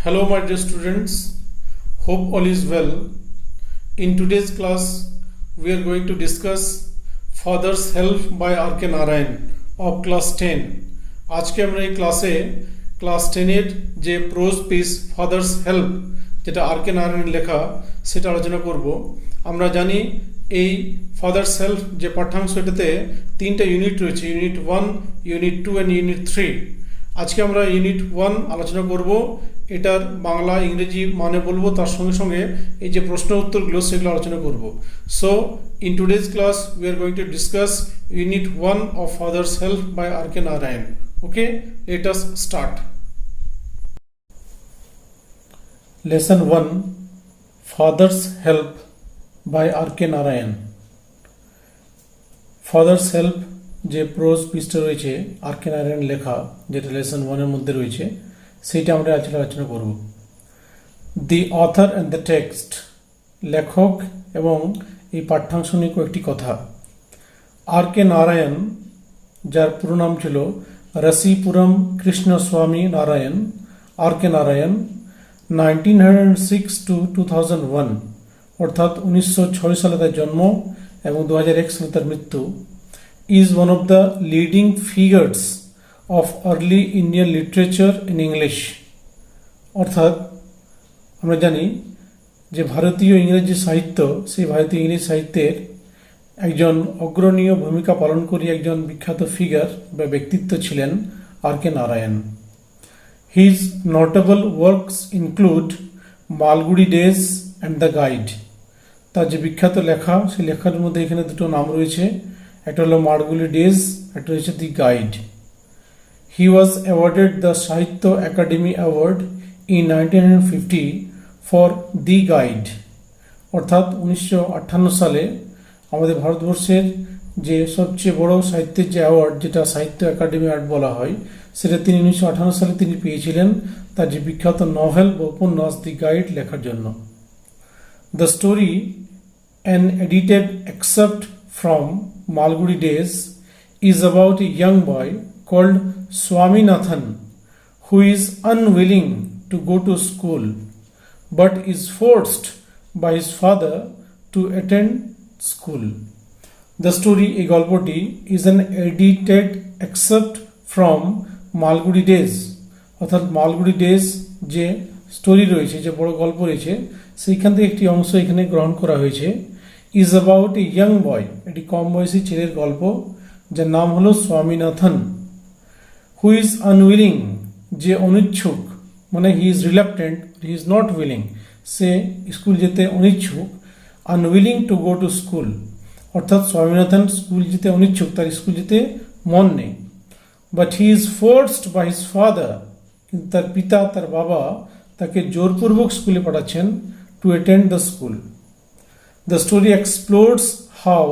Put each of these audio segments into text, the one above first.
Hello, my dear students. Hope all is well. In today's class, we are going to discuss Father's Help by R.K. Narayan of class 10. আজকে আমরা এই ক্লাসে class 10 এর যে pros piece father's help যেটা R K. নারায়ণের লেখা সেটা আলোচনা করব। আমরা জানি এই ফাদার্স হেল্প যে পাঠ্যাংশ এটাতে তিনটা ইউনিট রয়েছে, ইউনিট 1, ইউনিট 2 অ্যান্ড ইউনিট 3। আজকে আমরা ইউনিট 1 আলোচনা করব। এটার বাংলা ইংরেজি মানে বলবো, তার সঙ্গে সঙ্গে এই যে প্রশ্ন উত্তরগুলো সেগুলো আলোচনা করব। So in today's class we are going to discuss unit 1 of father's help by R K. Narayan. Okay, let us start. Lesson 1, father's help by R K. Narayan. Father's help যে প্রোজ পিসটা রয়েছে আর.কে. নারায়ণ লেখা, যেটা লেসন 1 এর মধ্যে রয়েছে, সেইটা আমরা আজকে আলোচনা করব। দি অথর অ্যান্ড দ্য টেক্সট, লেখক এবং এই পাঠ্যাংশ নিয়ে কয়েকটি কথা। আর.কে. নারায়ণ, যার পুরো নাম ছিল রসিপুরম কৃষ্ণস্বামী নারায়ণ, আর.কে. নারায়ণ, 1906 to 2001, অর্থাৎ 1906 সালে তার জন্ম এবং 2001 সালে তার মৃত্যু, is one of the leading figures of early Indian literature in English। অর্থাৎ আমরা জানি যে ভারতীয় ইংরেজি সাহিত্য, সেই ভারতীয় ইংরেজি সাহিত্যের একজন অগ্রণীয় ভূমিকা পালনকারী একজন বিখ্যাত ফিগার বা ব্যক্তিত্ব ছিলেন R K. Narayan. His notable works include Malgudi days and the guide. তার যে বিখ্যাত লেখা, সেই লেখার মধ্যে এখানে দুটো নাম রয়েছে, একটা হলো মালগুড়ি ডেজ, একটা রয়েছে দি guide. He was awarded the Sahitya Academy Award in 1950 for The Guide। অর্থাৎ 1958 সালে আমাদের ভারতবর্ষের যে সবচেয়ে বড় সাহিত্যের যে অ্যাওয়ার্ড, যেটা সাহিত্য একাডেমি অ্যাওয়ার্ড বলা হয়, সেটা তিনি 1958 সালে তিনি পেয়েছিলেন তার যে বিখ্যাত নভেল বা উপন্যাস দি গাইড লেখার জন্য। The story, an edited excerpt from Malgudi Days, is about a young boy called Swaminathan who is unwilling to go to school but is forced by his father to attend school. The story, এই গল্পটি, is an edited excerpt from Malgudi Days, অর্থাৎ Malgudi days যে story রয়েছে, যে বড় গল্প রয়েছে, সেইখান থেকে একটি অংশ এখানে গ্রহণ করা হয়েছে। ইজ অ্যাবাউট এ ইয়াং বয়, একটি কম বয়সী ছেলের গল্প, যার নাম হলো স্বামীনাথন। হু ইজ আনউইলিং, যে অনিচ্ছুক, মানে he is reluctant, he is not willing, say school যেতে অনিচ্ছুক। Unwilling to go to school, অর্থাৎ স্বামীনাথন স্কুল যেতে অনিচ্ছুক, তার স্কুল যেতে মন নেই। But he is forced by his father, কিন্তু তার পিতা, তার বাবা তাকে জোরপূর্বক স্কুলে পাঠাচ্ছেন, to attend the school. The story explores how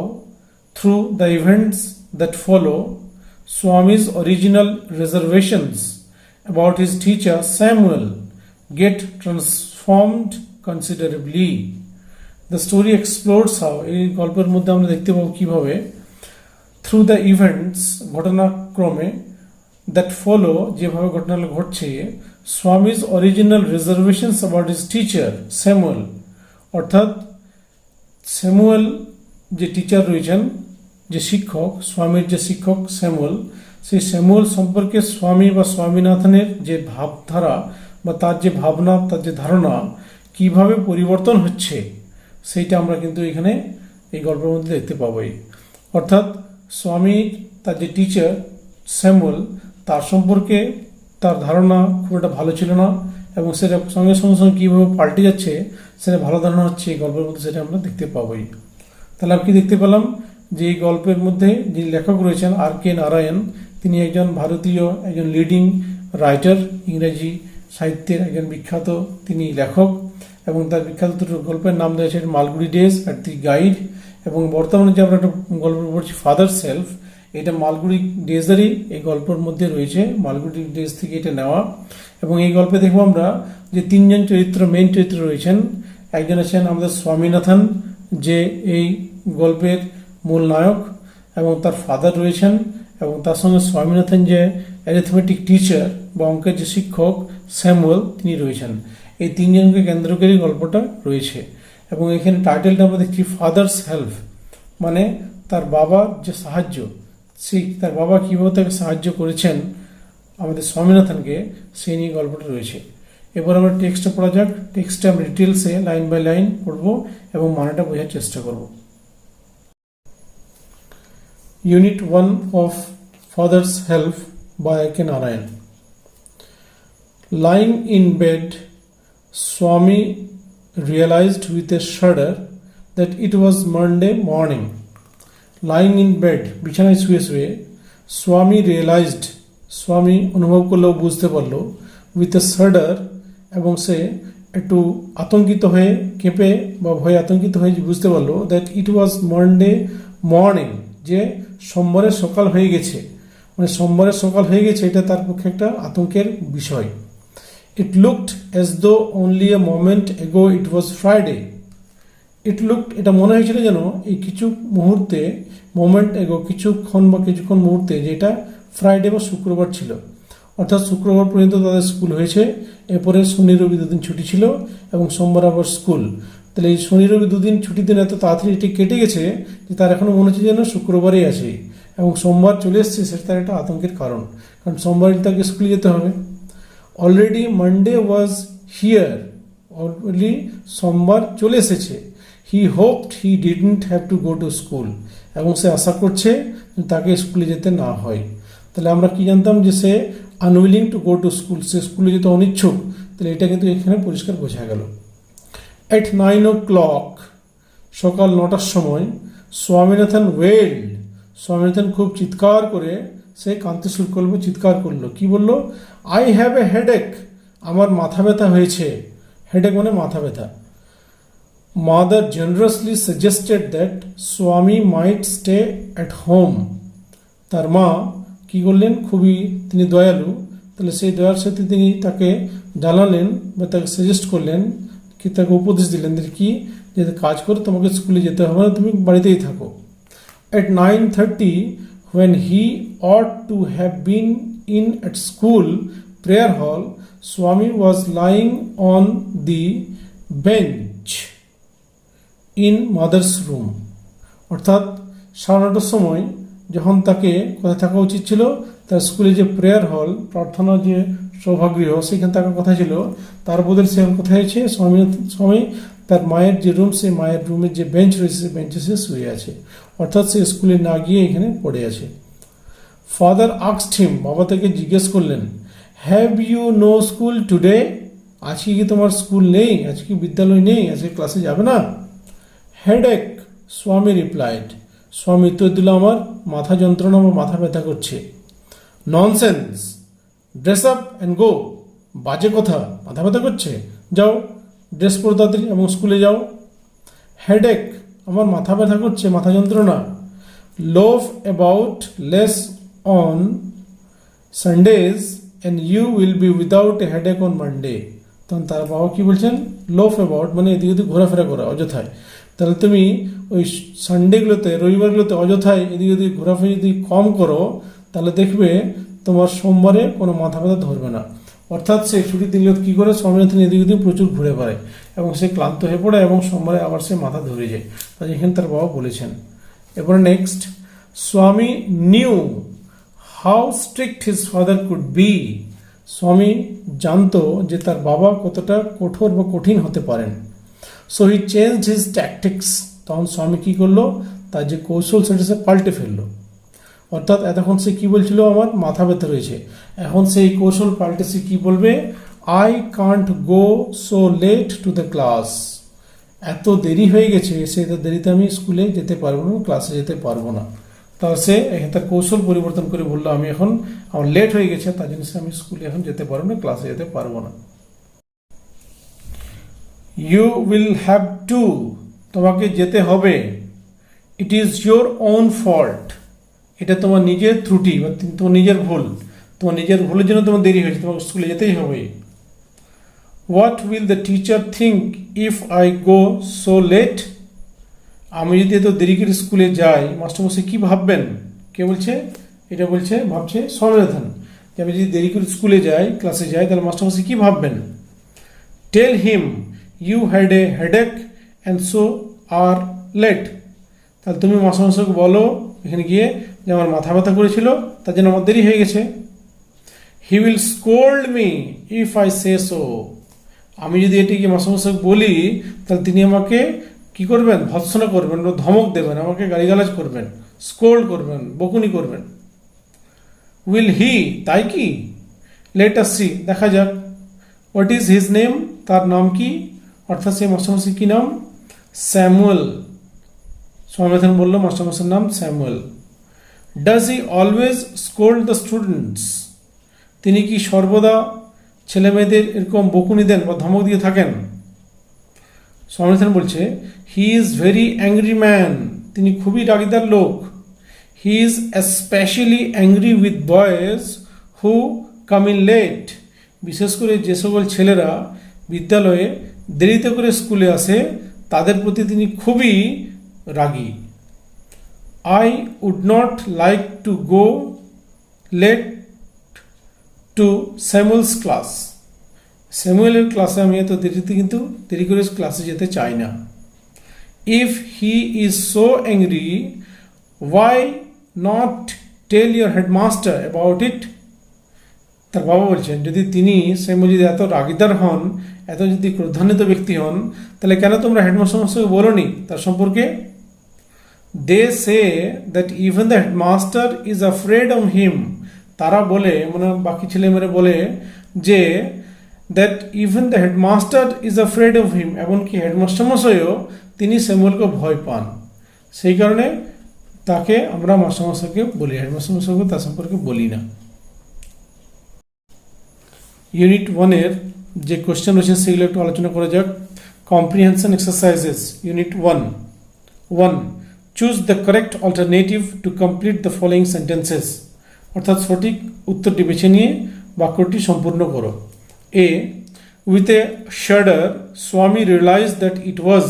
through the events that follow Swami's original reservations about his teacher Samuel get transformed considerably. The story explores how, এই গল্পের মধ্যে আমরা দেখতে পাবো কিভাবে through the events, ঘটনাক্রমে, that follow, যেভাবে ঘটনাগুলো ঘটছে, Swami's original reservations about his teacher Samuel, অর্থাৎ স্যামুয়েল যে টিচার রয়েছেন, যে শিক্ষক, স্বামীর যে শিক্ষক স্যামুয়েল, সেই স্যামুয়েল সম্পর্কে স্বামী বা স্বামীনাথনের যে ভাবধারা বা তার যে ভাবনা, তার যে ধারণা কিভাবে পরিবর্তন হচ্ছে, সেইটা আমরা কিন্তু এখানে এই গল্পের মধ্যে দেখতে পাবোই। অর্থাৎ স্বামীর তার যে টিচার স্যামুয়েল, তার সম্পর্কে তার ধারণা খুব একটা ভালো ছিল না, এবং সেটা সঙ্গে সঙ্গে কীভাবে পাল্টে যাচ্ছে, সেটা ভালো ধারণা হচ্ছে এই গল্পের মধ্যে, সেটা আমরা দেখতে পাবোই। তাহলে আমি কি দেখতে পেলাম, যে এই গল্পের মধ্যে যে লেখক রয়েছেন আর.কে. নারায়ণ, তিনি একজন ভারতীয়, একজন লিডিং রাইটার, ইংরেজি সাহিত্যের একজন বিখ্যাত তিনি লেখক, এবং তার বিখ্যাত দুটো গল্পের নাম রয়েছে মালগুড়ি ডেজ আর দি গাইড। এবং বর্তমানে যে আমরা একটা গল্প পড়ছি ফাদার্স হেল্প, এটা মালগুড়ি ডেজেরই এই গল্পের মধ্যে রয়েছে, মালগুড়ি ডেজ থেকে এটা নেওয়া। এবং এই গল্পে দেখবো আমরা যে তিনজন চরিত্র, মেইন চরিত্র রয়েছেন। একজন আছেন আমাদের স্বামীনাথন, যে এই গল্পের মূল নায়ক, এবং তার ফাদার রয়েছেন, এবং তার সঙ্গে স্বামীনাথন যে অ্যারিথমেটিক টিচার বা অঙ্কের যে শিক্ষক স্যামুয়েল তিনি রয়েছেন। এই তিনজনকে কেন্দ্র করে গল্পটা রয়েছে এবং এখানে টাইটেলটা আমরা দেখছি ফাদার্স হেল্প, মানে তার বাবার যে সাহায্য, সেই তার বাবা কীভাবে তাকে সাহায্য করেছেন আমাদের স্বামীনাথনকে, সেই নিয়ে গল্পটা রয়েছে। এবার আমরা টেক্সটটা পড়া যাক। টেক্সটে আমরা ডিটেলসে লাইন বাই লাইন পড়ব এবং মানেটা বোঝার চেষ্টা করব। Unit 1 of Father's Help by A.K. Narayan. Lying in bed, Swami realized with a shudder that it was Monday morning. Lying in bed, বিছানায় শুয়ে শুয়ে, Swami realized, Swami অনুভব করলো, বুঝতে পারলো, with a shudder, এবং সে একটু আতঙ্কিত হয়ে, কেঁপে বা ভয়ে আতঙ্কিত হয়ে বুঝতে পারলো that it was Monday morning, যে সোমবারের সকাল হয়ে গেছে, মানে সোমবারের সকাল হয়ে গেছে, এটা তার পক্ষে একটা আতঙ্কের বিষয়। It looked as though only a moment ago it was Friday. It looked, এটা মনে হয়েছিল যেন এই কিছু মুহূর্তে, মোমেন্ট এগো, কিছুক্ষণ বা কিছুক্ষণ মুহূর্তে, যেটা ফ্রাইডে বা শুক্রবার ছিল, অর্থাৎ শুক্রবার পর্যন্ত তাদের স্কুল হয়েছে, এরপরে শনি রবি দুদিন ছুটি ছিল এবং সোমবার আবার স্কুল। তাহলে এই শনি রবি দুদিন ছুটির দিন এত তাড়াতাড়ি এটি কেটে গেছে যে তার এখনো মনে হচ্ছে যেন শুক্রবারই আছে এবং সোমবার চলে এসছে, সেটা তার একটা আতঙ্কের কারণ, কারণ সোমবার তাকে স্কুলে যেতে হবে। Already Monday was here, already সোমবার চলে এসেছে। He hoped he didn't have to go to school, এবং সে আশা করছে তাকে স্কুলে যেতে না হয়। তাহলে আমরা কি জানতাম যে সে unwilling to go to school, সে স্কুলে যেতে অনিচ্ছুক, তাহলে এটা কিন্তু এখানে পরিষ্কার বোঝা গেল। At 9 o'clock, সকাল 9টার সময়, স্বামীনাথন ওয়েল্ড, স্বামীনাথন খুব চিৎকার করে সে কাঁদতে শুরু করলো, চিৎকার করলো, কি বললো? আই হ্যাভ এ হেডেক, আমার মাথা ব্যথা হয়েছে। হেডেক মানে মাথা ব্যথা। মাদার জেনারাসলি সাজেস্টেড দ্যাট স্বামী মাইট স্টে অ্যাট হোম, তার মা কি করলেন, খুবই তিনি দয়ালু, তাহলে সেই দয়ার সাথে তিনি তাকে জানালেন বা তাকে সাজেস্ট করলেন, কি তাকে উপদেশ দিলেন কি, যে কাজ করে তোমাকে স্কুলে যেতে হবে না, তুমি বাড়িতেই থাকো। At 9:30, when he ought to have been in at school prayer hall, Swami was lying on the bench in mother's room. অর্থাৎ 9:30 সময় যখন তাকে কোথায় থাকা উচিত ছিল, তার স্কুলে যে প্রেয়ার হল, প্রার্থনা যে সভাগৃহ, সেখানে থাকার কথা ছিল, তার বদলে সে কোথায় আছে, স্বামী তার মায়ের যে রুম, সেই মায়ের রুমের যে বেঞ্চ রয়েছে, সেই বেঞ্চে সে শুয়ে আছে, অর্থাৎ সে স্কুলে না গিয়ে এখানে পড়ে আছে। ফাদার আস্কড হিম, বাবা তাকে জিজ্ঞেস করলেন, have you no school today, আজকে কি তোমার স্কুল নেই, আজকে কি বিদ্যালয় নেই, আজকে ক্লাসে যাবে না? হেডেক, স্বামী রিপ্লাইড, স্বামী উত্তর দিল, আমার মাথা যন্ত্রণা, আমার মাথা ব্যথা করছে। Nonsense, dress up and go, বাজে কথা, মাথা ব্যথা করছে, যাও ড্রেস পরো তাড়াতাড়ি এবং স্কুলে যাও। হেডেক, আমার মাথা ব্যথা করছে, মাথা যন্ত্রণা। Loaf about less on Sundays and you will be without a headache on Monday. তখন তার বাবা কি বলছেন, লোভ অ্যাবাউট মানে এদিকে ওদিকে ঘোরাফেরা করা অযথায়, তাহলে তুমি ওই সানডেগুলোতে, রবিবারগুলোতে অযথায় এদিকে ওদিকে ঘোরাফেরা যদি কম করো, তাহলে দেখবে তোমার সোমবারে কোনো মাথা ব্যথা ধরবে না। অর্থাৎ সে ছুটির দিনগুলো কী করে, স্বামীনাথন এদিকে ওদিকে প্রচুর ঘুরে বেড়ায় এবং সে ক্লান্ত হয়ে পড়ে এবং সোমবারে আবার সে মাথা ধরে যায়, তাই এখানে তার বাবা বলেছেন। এবারে নেক্সট, স্বামী new how strict his father could be, স্বামী জানতো যে তার বাবা কতটা কঠোর বা কঠিন হতে পারেন। So he changed his tactics, তখন স্বামী কী করলো, তার যে কৌশল সেটা সে পাল্টে ফেললো। অর্থাৎ এতক্ষণ সে কি বলছিল, আমার মাথা ব্যথা রয়েছে, এখন সেই কৌশল পাল্টে সে কি বলবে, I can't go so late to the class, এত দেরি হয়ে গেছে, সে এত দেরিতে আমি স্কুলে যেতে পারবো না, ক্লাসে যেতে পারবো না। তাহলে সে এখানে তার কৌশল পরিবর্তন করে বললো, আমি এখন আমার লেট হয়ে গেছে, তার জন্য আমি স্কুলে এখন যেতে পারবো না, ক্লাসে যেতে পারবো না। ইউ উইল হ্যাভ টু, তোমাকে যেতে হবে। It is your own fault, এটা তোমার নিজের ত্রুটি বা তোমার নিজের ভুল, তোমার নিজের ভুলের জন্য তোমার দেরি হয়েছে, তোমাকে স্কুলে যেতেই হবে। What will the teacher think if I go so late, আমি যদি এত দেরি করে স্কুলে যাই, মাস্টারমশাই কী ভাববেন? কে বলছে? এটা বলছে, ভাবছে স্বামীনাথন। যে আমি যদি দেরি করে স্কুলে যাই, ক্লাসে যাই, তাহলে মাস্টারমশাই কি ভাববেন? Tell him you had a headache and so are late. তাহলে তুমি মাস্টারমশাইকে বলো এখানে গিয়ে যে আমার মাথা ব্যথা করেছিল, তার জন্য আমার দেরি হয়ে গেছে। He will scold me if I say so. আমি যদি এটিকে মাস্টারমশাইকে বলি, তাহলে তিনি আমাকে কি করবেন? ভৎসনা করবেন, ধমক দেবেন, আমাকে গালিগালাজ করবেন, স্কোল্ড করবেন, বকুনি করবেন। উইল হি, তাই কি? লেট আস সি, দেখা যাক। হোয়াট ইজ হিজ নেম, তার নাম কি? অর্থাৎ সেই মাস্টারমশাই কি নাম? স্যামুয়েল। স্বামীনাথন বলল মাস্টারমশাইয়ের নাম Samuel. Does he always scold the students, তিনি কি সর্বদা ছেলে মেয়েদের এরকম বকুনি দেন বা ধমক দিয়ে থাকেন? স্বামীনাথন বলছে he is very angry man, তিনি খুবই রাগীদার লোক। He is specially angry with boys who come in late, বিশেষ করে যে সকল ছেলেরা বিদ্যালয়ে দেরিতে করে স্কুলে আসে তাদের প্রতি তিনি খুবই রাগী। I would not like to go late to Samuel's class, স্যামুয়েলের ক্লাসে আমি এত দেরি করে ক্লাসে যেতে চাই না। If he is so angry why not tell your headmaster about it. তার বাবা বলছেন যদি তিনি স্যামুয়েল যদি এত রাগীদার হন, এত যদি ক্রোধান্বিত ব্যক্তি হন, তাহলে কেন তোমরা হেডমাস্টারকে বলোনি তার সম্পর্কে? They say that even the headmaster is afraid of him, তারা বলে, মানে বাকি ছেলেমেয়েরা বলে যে that even the headmaster is afraid of him, এমনকি হেডমাস্টারমশাইও তিনি স্যামুয়েলকে ভয় পান। সেই কারণে তাকে আমরা মাস্টারমশাইকে বলি, হেডমাস্টারমশাইকে তার সম্পর্কে বলি না। ইউনিট 1-এর যে কোয়েশ্চেন রয়েছে সেগুলো একটু আলোচনা করা যাক। Comprehension exercises. Unit 1 choose the correct alternative to complete the following sentences, অর্থাৎ সঠিক উত্তরটি বেছে নিয়ে বাক্যটি সম্পূর্ণ করো। এ, with a shudder Swami realise that it ওয়াজ,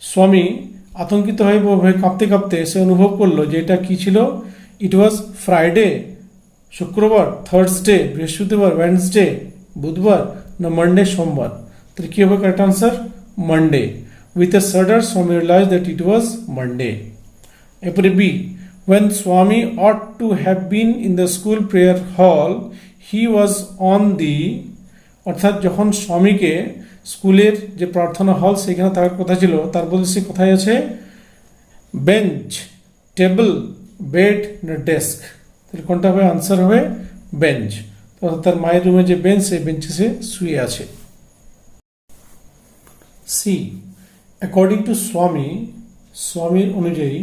স্বামী আতঙ্কিত হয়ে কাঁপতে কাঁপতে সে অনুভব করলো যে এটা কি ছিল। ইট ওয়াজ ফ্রাইডে, শুক্রবার, থার্সডে, বৃহস্পতিবার, ওয়েডনেসডে, বুধবার, না মানডে, সোমবার। তাহলে কি হবে correct answer? Monday. With a shudder Swami realise that it was Monday. এরপরে B, when Swami ought to have been in the school prayer hall, he was on the, অর্থাৎ যখন স্বামীকে স্কুলের যে প্রার্থনা হল সেখানে থাকার কথা ছিল, তার বলতে সে কোথায় আছে? বেঞ্চ, টেবিল, বেড না ডেস্ক। তাহলে কোনটা হবে? আনসার হবে বেঞ্চ। অর্থাৎ তার মায়ের রুমে যে বেঞ্চ, সেই বেঞ্চে সে শুয়ে আছে। সি, অ্যাকর্ডিং টু স্বামীর অনুযায়ী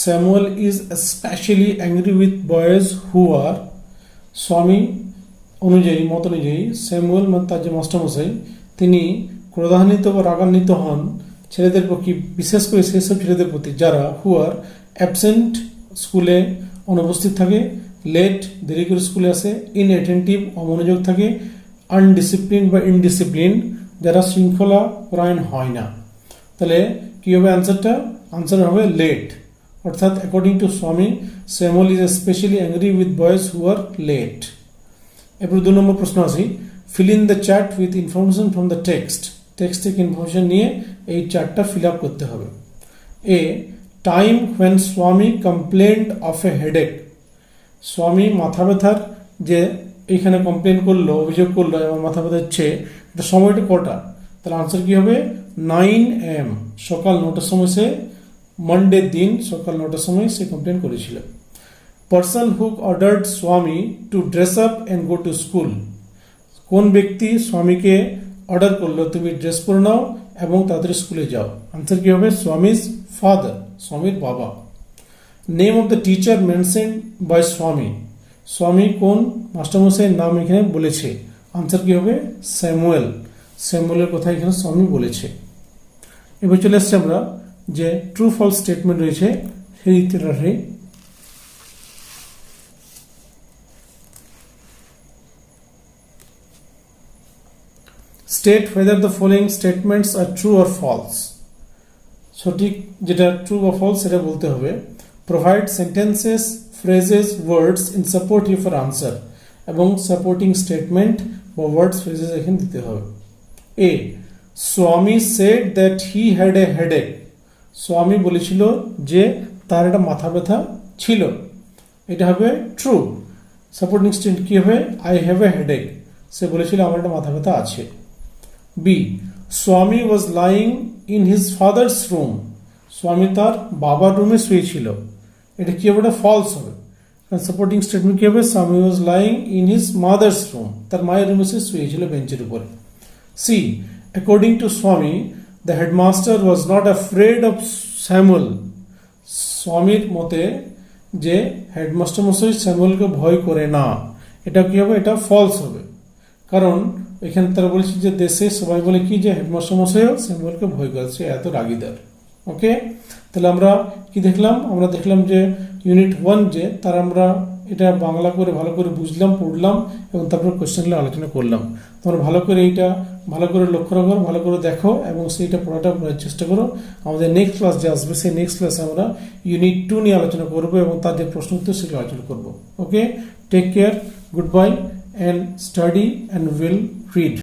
Samuel is especially angry with boys who are, স্বামী অনুযায়ী মত অনুযায়ী স্যামুয়েল মানে তার যে মাস্টারমশাই তিনি ক্রোধান্বিত বা রাগান্বিত হন ছেলেদের প্রতি, বিশেষ করে সেসব ছেলেদের প্রতি যারা হু আর অ্যাবসেন্ট, স্কুলে অনুপস্থিত থাকে, লেট দেরি করে স্কুলে আসে, ইনঅ্যাটেন্টিভ অমনোযোগ থাকে, আনডিসিপ্লিন বা ইনডিসিপ্লিন যারা শৃঙ্খলা পরায়ণ হয় না। তাহলে কি হবে আনসারটা? আনসার হবে লেট। অর্থাৎ according to Swami Samuel is specially angry with boys who are late. এরপর 2 নম্বর প্রশ্ন আছে, fill in the chart with information from the text থেকে ইনফরমেশন নিয়ে এই চার্টটা ফিল আপ করতে হবে। A, time when Swami complained of a headache, Swami মাথা ব্যথার যে এইখানে কমপ্লেন করলো, অভিযোগ করলো এবং মাথা ব্যথা হচ্ছে, এটা সময়টা কটা? তাহলে আনসার কি হবে? 9 AM, সকাল 9টার সময় সে মানডে দিন সকাল 9টার সময় সে কমপ্লেন করেছিল। পার্সন হু অর্ডার্ড স্বামী two dress up and go to school, কোন ব্যক্তি স্বামীকে অর্ডার করলো তুমি ড্রেস পরে নাও এবং তাদের স্কুলে যাও? আনসার কি হবে? স্বামীজ ফাদার, স্বামীর বাবা। Name of the teacher mention by Swami কোন মাস্টারমশাইয়ের নাম এখানে বলেছে? আনসার কি হবে? স্যামুয়েলের কথা এখানে স্বামী বলেছে। এবার চলে আসছে আমরা যে ট্রু ফলস স্টেটমেন্ট রয়েছে সেই তীরে। State whether the following statements are true or false, সঠিক যেটা ট্রু বা ফলস সেটা বলতে হবে। Provide sentences phrases words in support of your answer এবং supporting statement বা words phrases এখানে দিতে হবে A. Swami said that he had a headache. স্বামী বলেছিল যে তার একটা মাথা ব্যথা ছিল, এটা হবে ট্রু। সাপোর্টিং স্টেটমেন্ট কি হবে? আই হ্যাভ এ হেডেক, সে বলেছিল আমার একটা মাথা ব্যথা আছে। বি. স্বামী was lying in his father's room, স্বামী তার বাবার রুমে শুয়েছিল, এটা কি হবে? এটা ফলস হবে। সাপোর্টিং স্টেটমেন্ট কি হবে? স্বামী was lying in his mother's room, তার মায়ের রুমে সে শুয়েছিল বেঞ্চের উপরে। সি. অ্যাকর্ডিং টু স্বামী the headmaster was not afraid of Samuel, স্বামীর মতে যে হেডমাস্টার মশাই স্যামুয়েলকে ভয় করে না, এটা কি হবে? এটা ফলস হবে, কারণ এখানে তারা বলেছে যে দেশে সবাই বলে কি যে হেডমাস্টার মশাইও স্যামুয়েলকে ভয় করে, সে এত রাগীদার। ওকে, তাহলে আমরা কি দেখলাম? আমরা দেখলাম যে ইউনিট 1 যে তার আমরা এটা বাংলা করে ভালো করে বুঝলাম, পড়লাম এবং তারপর কোশ্চেনগুলো আলোচনা করলাম। তোমরা ভালো করে এইটা ভালো করে লক্ষ্য রাখো, ভালো করে দেখো এবং সেইটা পড়াটা চেষ্টা করো। আমাদের নেক্সট ক্লাস যে আসবে সেই নেক্সট ক্লাসে আমরা ইউনিট 2 নিয়ে আলোচনা করবো এবং তার যে প্রশ্ন উত্তর সেগুলো আলোচনা করবো। Okay, take care, good bye, and study and will read.